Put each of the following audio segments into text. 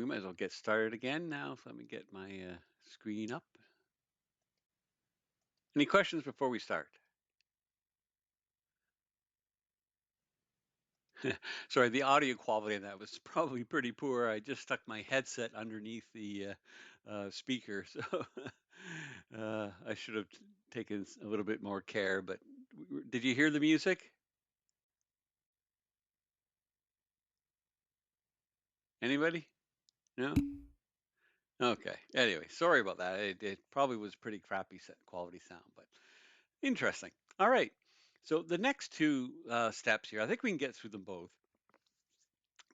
We might as well get started again now. So let me get my screen up. Any questions before we start? Sorry, the audio quality of that was probably pretty poor. I just stuck my headset underneath the speaker, so I should have taken a little bit more care. But did you hear the music? Anybody? No? Okay. Anyway, sorry about that. It probably was pretty crappy quality sound, but interesting. All right. So the next two steps here, I think we can get through them both.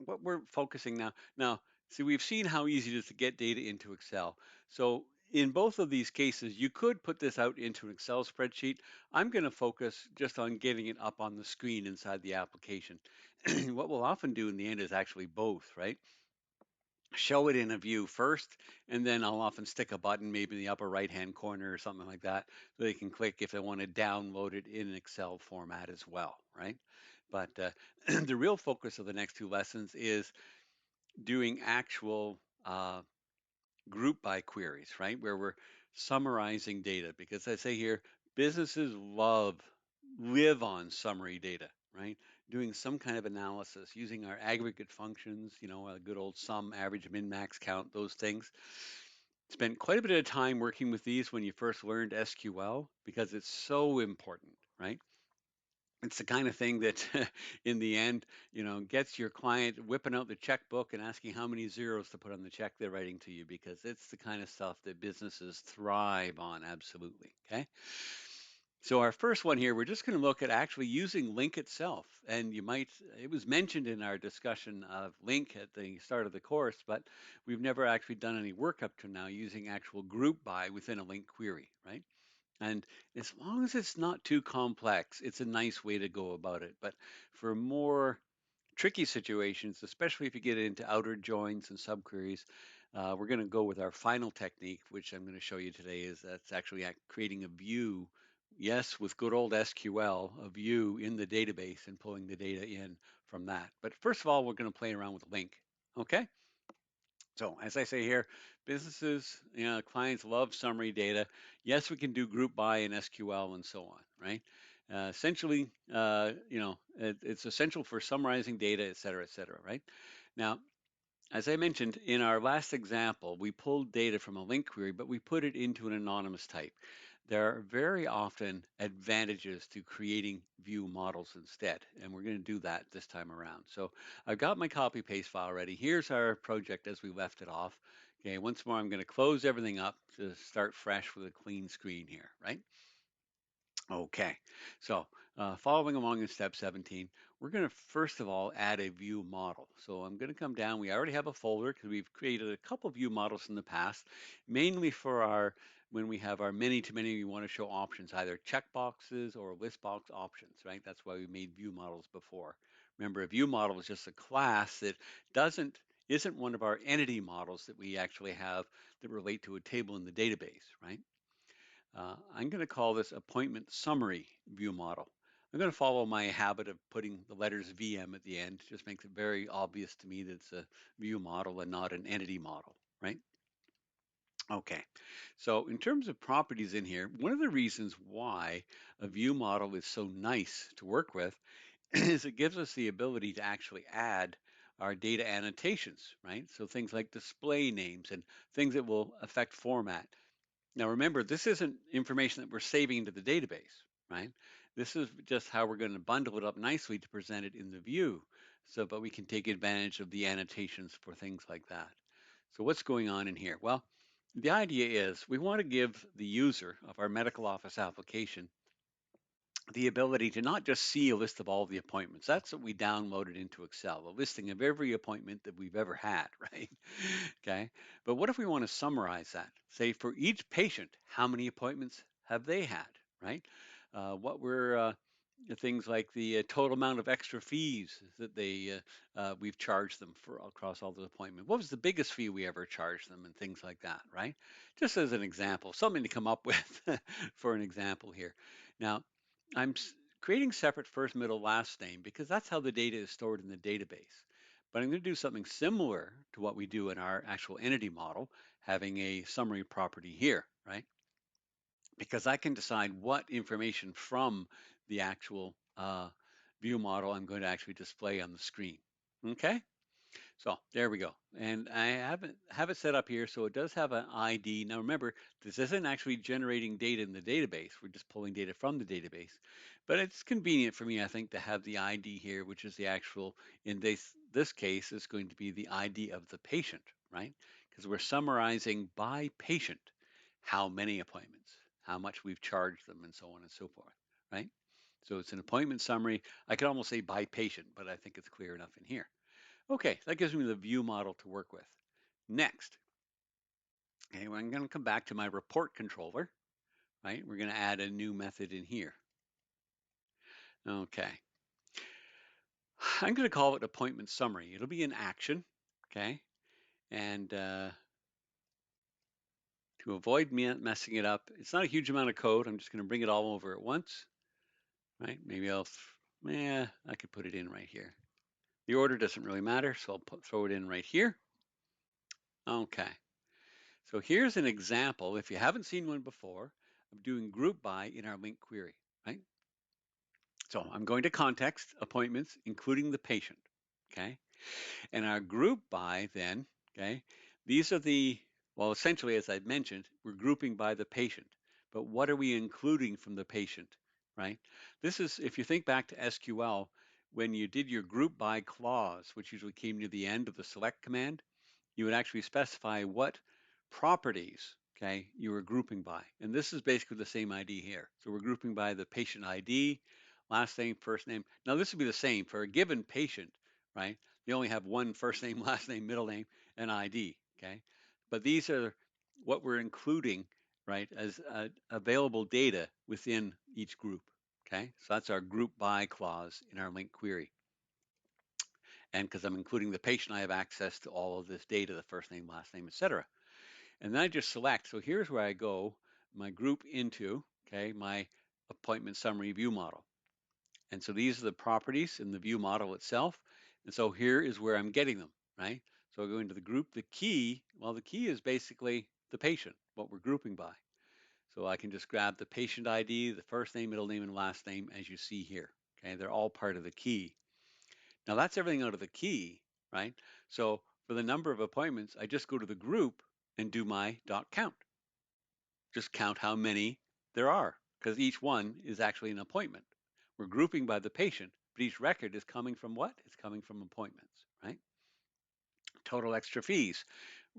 What we're focusing now, see, we've seen how easy it is to get data into Excel. So in both of these cases, you could put this out into an Excel spreadsheet. I'm going to focus just on getting it up on the screen inside the application. What we'll often do in the end is actually both, right? Show it in a view first, and then I'll often stick a button maybe in the upper right-hand corner or something like that, so they can click if they want to download it in an Excel format as well, right? But the real focus of the next two lessons is doing actual group by queries, right? Where we're summarizing data, because I say here, businesses live on summary data, right? Doing some kind of analysis using our aggregate functions, a good old sum, average, min, max, count, those things. Spent quite a bit of time working with these when you first learned SQL because it's so important, right? It's the kind of thing that in the end, gets your client whipping out the checkbook and asking how many zeros to put on the check they're writing to you, because it's the kind of stuff that businesses thrive on. Absolutely. Okay. So our first one here, we're just going to look at actually using LINQ itself. And it was mentioned in our discussion of LINQ at the start of the course, but we've never actually done any work up to now using actual group by within a LINQ query, right? And as long as it's not too complex, it's a nice way to go about it. But for more tricky situations, especially if you get into outer joins and subqueries, we're going to go with our final technique, which I'm going to show you today. Is that's actually creating a view, yes, with good old SQL, a view in the database and pulling the data in from that. But first of all, we're going to play around with LINQ. Okay. So as I say here, businesses, clients love summary data. Yes, we can do group by in SQL and so on, right? Essentially, it's essential for summarizing data, et cetera, right? Now, as I mentioned in our last example, we pulled data from a LINQ query, but we put it into an anonymous type. There are very often advantages to creating view models instead, and we're going to do that this time around. So I've got my copy paste file ready. Here's our project as we left it off. Okay, once more, I'm going to close everything up to start fresh with a clean screen here, right? Okay, so following along in step 17, we're going to first of all add a view model. So I'm going to come down. We already have a folder because we've created a couple view models in the past, mainly for when we have our many-to-many, we want to show options, either checkboxes or list box options, right? That's why we made view models before. Remember, a view model is just a class that isn't one of our entity models that we actually have that relate to a table in the database, right? I'm going to call this appointment summary view model. I'm going to follow my habit of putting the letters VM at the end. It just makes it very obvious to me that it's a view model and not an entity model, right? Okay, so in terms of properties in here, one of the reasons why a view model is so nice to work with is it gives us the ability to actually add our data annotations, right? So things like display names and things that will affect format. Now remember, this isn't information that we're saving into the database, right? This is just how we're going to bundle it up nicely to present it in the view. But we can take advantage of the annotations for things like that. So what's going on in here? Well, the idea is we want to give the user of our medical office application the ability to not just see a list of all the appointments. That's what we downloaded into Excel, a listing of every appointment that we've ever had, right? Okay. But what if we want to summarize that? Say for each patient, how many appointments have they had, right? What were things like the total amount of extra fees that we've charged them for across all the appointments? What was the biggest fee we ever charged them, and things like that, right? Just as an example, something to come up with for an example here. Now, I'm creating separate first, middle, last name because that's how the data is stored in the database. but I'm going to do something similar to what we do in our actual entity model, having a summary property here, right? Because I can decide what information from the actual view model I'm going to actually display on the screen. Okay, so there we go. And I have it set up here so it does have an ID. Now remember, this isn't actually generating data in the database. We're just pulling data from the database. But it's convenient for me, I think, to have the ID here, which is the actual, in this case, is going to be the ID of the patient, right? Because we're summarizing by patient how many appointments, how much we've charged them, and so on and so forth, right? So it's an appointment summary. I could almost say by patient, but I think it's clear enough in here. Okay, that gives me the view model to work with. Next, okay, I'm going to come back to my report controller, right? We're going to add a new method in here. Okay, I'm going to call it appointment summary. It'll be an action, okay? And to avoid me messing it up, it's not a huge amount of code. I'm just going to bring it all over at once, right? Maybe I could put it in right here. The order doesn't really matter, so I'll throw it in right here. Okay. So here's an example, if you haven't seen one before, of doing group by in our LINQ query, right? So I'm going to context appointments, including the patient, okay? And our group by then, okay, these are well, essentially, as I mentioned, we're grouping by the patient. But what are we including from the patient, right? This is, if you think back to SQL, when you did your group by clause, which usually came near the end of the select command, you would actually specify what properties, okay, you were grouping by. And this is basically the same ID here. So we're grouping by the patient ID, last name, first name. Now this would be the same for a given patient, right? You only have one first name, last name, middle name, and ID, okay? But these are what we're including, right, as available data within each group, okay? So that's our group by clause in our LINQ query. And because I'm including the patient, I have access to all of this data, the first name, last name, etc. And then I just select. So here's where I go, my group into, okay, my appointment summary view model. And so these are the properties in the view model itself. And so here is where I'm getting them, right? So I go into the group, the key, well, the key is basically the patient, what we're grouping by. So I can just grab the patient ID, the first name, middle name, and last name, as you see here. Okay, they're all part of the key. Now that's everything out of the key, right? So for the number of appointments, I just go to the group and do my dot count. Just count how many there are, because each one is actually an appointment. We're grouping by the patient, but each record is coming from what? It's coming from appointments, right? Total extra fees.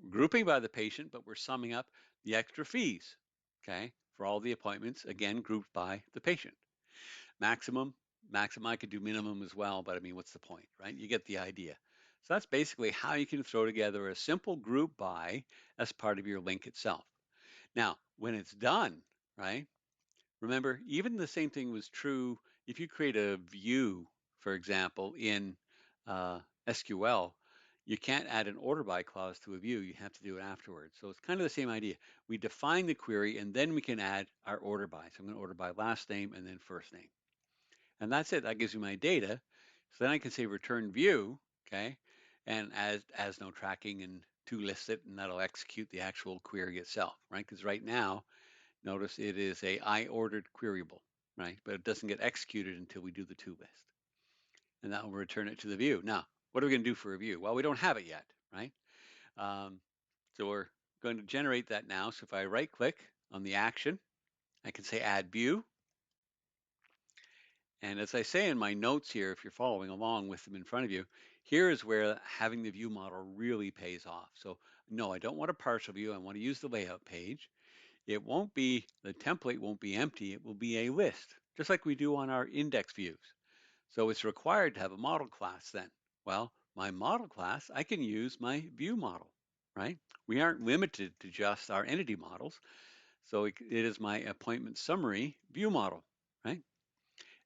We're grouping by the patient, but we're summing up the extra fees, okay, for all the appointments, again, grouped by the patient. Maximum, I could do minimum as well, but I mean, what's the point, right? You get the idea. So that's basically how you can throw together a simple group by as part of your LINQ itself. Now, when it's done, right, remember, even the same thing was true if you create a view, for example, in SQL, you can't add an order by clause to a view. You have to do it afterwards. So it's kind of the same idea. We define the query and then we can add our order by. So I'm going to order by last name and then first name. And that's it. That gives me my data. So then I can say return view, okay, and as no tracking and to list it, and that'll execute the actual query itself, right? Because right now, notice it is a I ordered queryable, right? But it doesn't get executed until we do the to list. And that will return it to the view. Now, what are we going to do for a view? Well, we don't have it yet, right? So we're going to generate that now. So if I right click on the action, I can say add view. And as I say in my notes here, if you're following along with them in front of you, here is where having the view model really pays off. So no, I don't want a partial view. I want to use the layout page. It won't be, the template won't be empty. It will be a list, just like we do on our index views. So it's required to have a model class then. Well, my model class, I can use my view model, right? We aren't limited to just our entity models. So it is my appointment summary view model, right?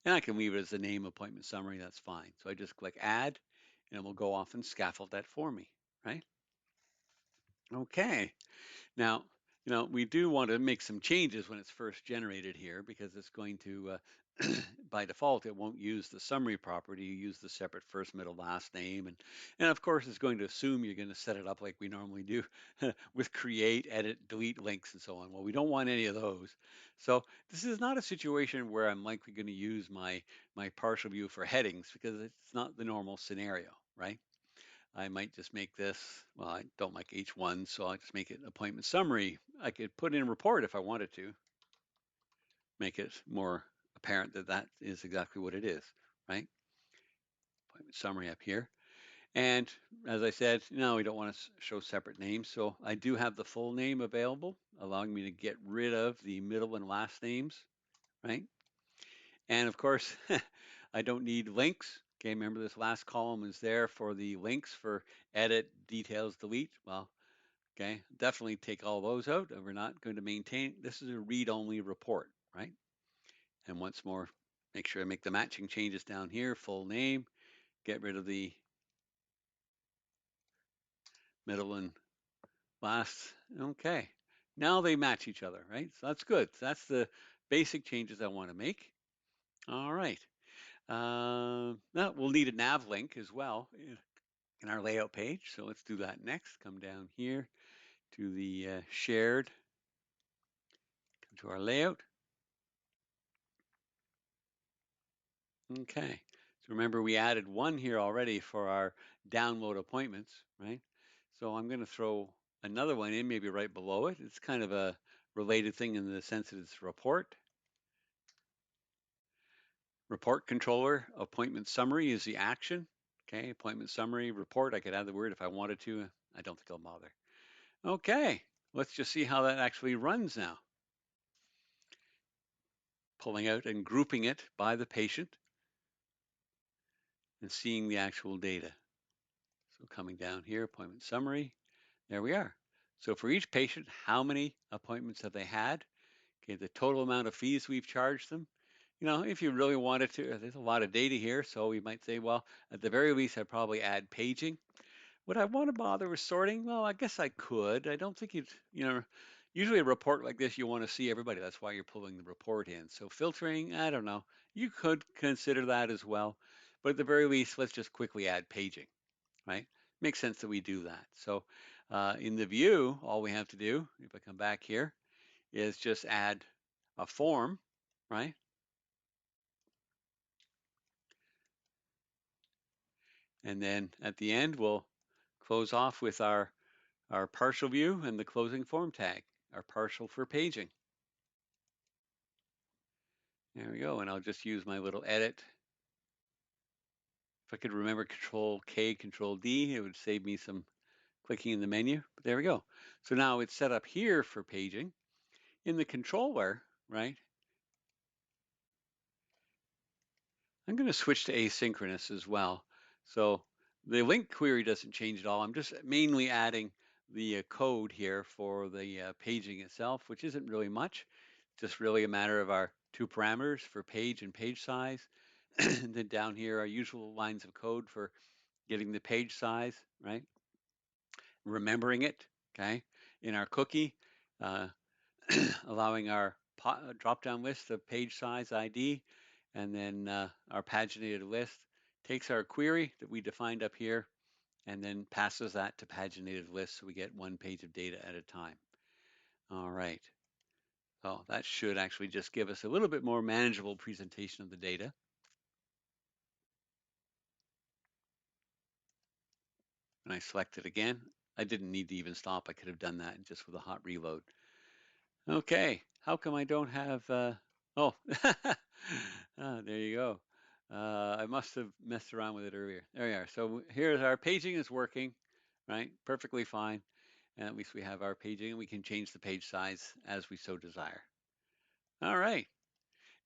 And I can leave it as the name appointment summary, that's fine. So I just click add and it will go off and scaffold that for me, right? Okay. Now, we do want to make some changes when it's first generated here because it's going to by default, it won't use the summary property. You use the separate first, middle, last name. And of course, it's going to assume you're going to set it up like we normally do with create, edit, delete links, and so on. Well, we don't want any of those. So this is not a situation where I'm likely going to use my partial view for headings because it's not the normal scenario, right? I might just make this, well, I don't like H1, so I'll just make it appointment summary. I could put in report if I wanted to, make it more apparent that that is exactly what it is, right? Appointment summary up here. And as I said, no, we don't want to show separate names. So I do have the full name available, allowing me to get rid of the middle and last names, right? And of course, I don't need links. Okay, remember this last column is there for the links for edit, details, delete. Well, okay, definitely take all those out. And we're not going to maintain, this is a read-only report, right? And once more, make sure I make the matching changes down here, full name, get rid of the middle and last. Okay, now they match each other, right? So that's good. So that's the basic changes I want to make. All right. Now we'll need a nav link as well in our layout page. So let's do that next. Come down here to the shared, come to our layout. Okay. So remember we added one here already for our download appointments, right? So I'm going to throw another one in, maybe right below it. It's kind of a related thing in the sense that it's report. Report controller, appointment summary is the action. Okay, appointment summary, report. I could add the word if I wanted to. I don't think I'll bother. Okay, let's just see how that actually runs now. Pulling out and grouping it by the patient and seeing the actual data. So coming down here, appointment summary, there we are. So for each patient, how many appointments have they had? Okay, the total amount of fees we've charged them. You know, if you really wanted to, there's a lot of data here, so we might say, well, at the very least, I'd probably add paging. Would I want to bother with sorting? Well, I guess I could. I don't think usually a report like this, you want to see everybody. That's why you're pulling the report in. So filtering, I don't know. You could consider that as well. But at the very least, let's just quickly add paging, right? Makes sense that we do that. So in the view, all we have to do, if I come back here, is just add a form, right? And then at the end, we'll close off with our partial view and the closing form tag, our partial for paging. There we go. And I'll just use my little edit. If I could remember Control K, Control D, it would save me some clicking in the menu. But there we go. So now it's set up here for paging. In the controller, right, I'm going to switch to asynchronous as well. So the LINQ query doesn't change at all. I'm just mainly adding the code here for the paging itself, which isn't really much. Just really a matter of our two parameters for page and page size. And then down here, our usual lines of code for getting the page size, right? Remembering it, okay? In our cookie, uh, allowing our drop-down list of page size ID, and then our paginated list takes our query that we defined up here and then passes that to paginated list so we get one page of data at a time. All right. So that should actually just give us a little bit more manageable presentation of the data. And I select it again. I didn't need to even stop. I could have done that just with a hot reload. Okay, how come I don't have, oh, there you go. I must have messed around with it earlier. There we are. So here's our paging is working, right? Perfectly fine. And at least we have our paging and we can change the page size as we so desire. All right.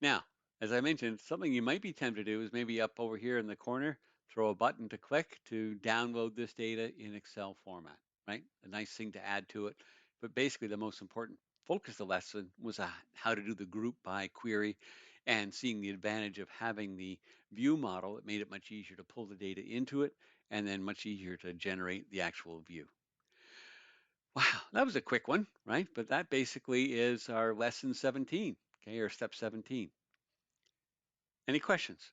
Now, as I mentioned, something you might be tempted to do is maybe up over here in the corner, throw a button to click to download this data in Excel format, right? A nice thing to add to it. But basically the most important focus of the lesson was how to do the group by query and seeing the advantage of having the view model. It made it much easier to pull the data into it and then much easier to generate the actual view. Wow, that was a quick one, right? But that basically is our lesson 17, okay, or step 17. Any questions?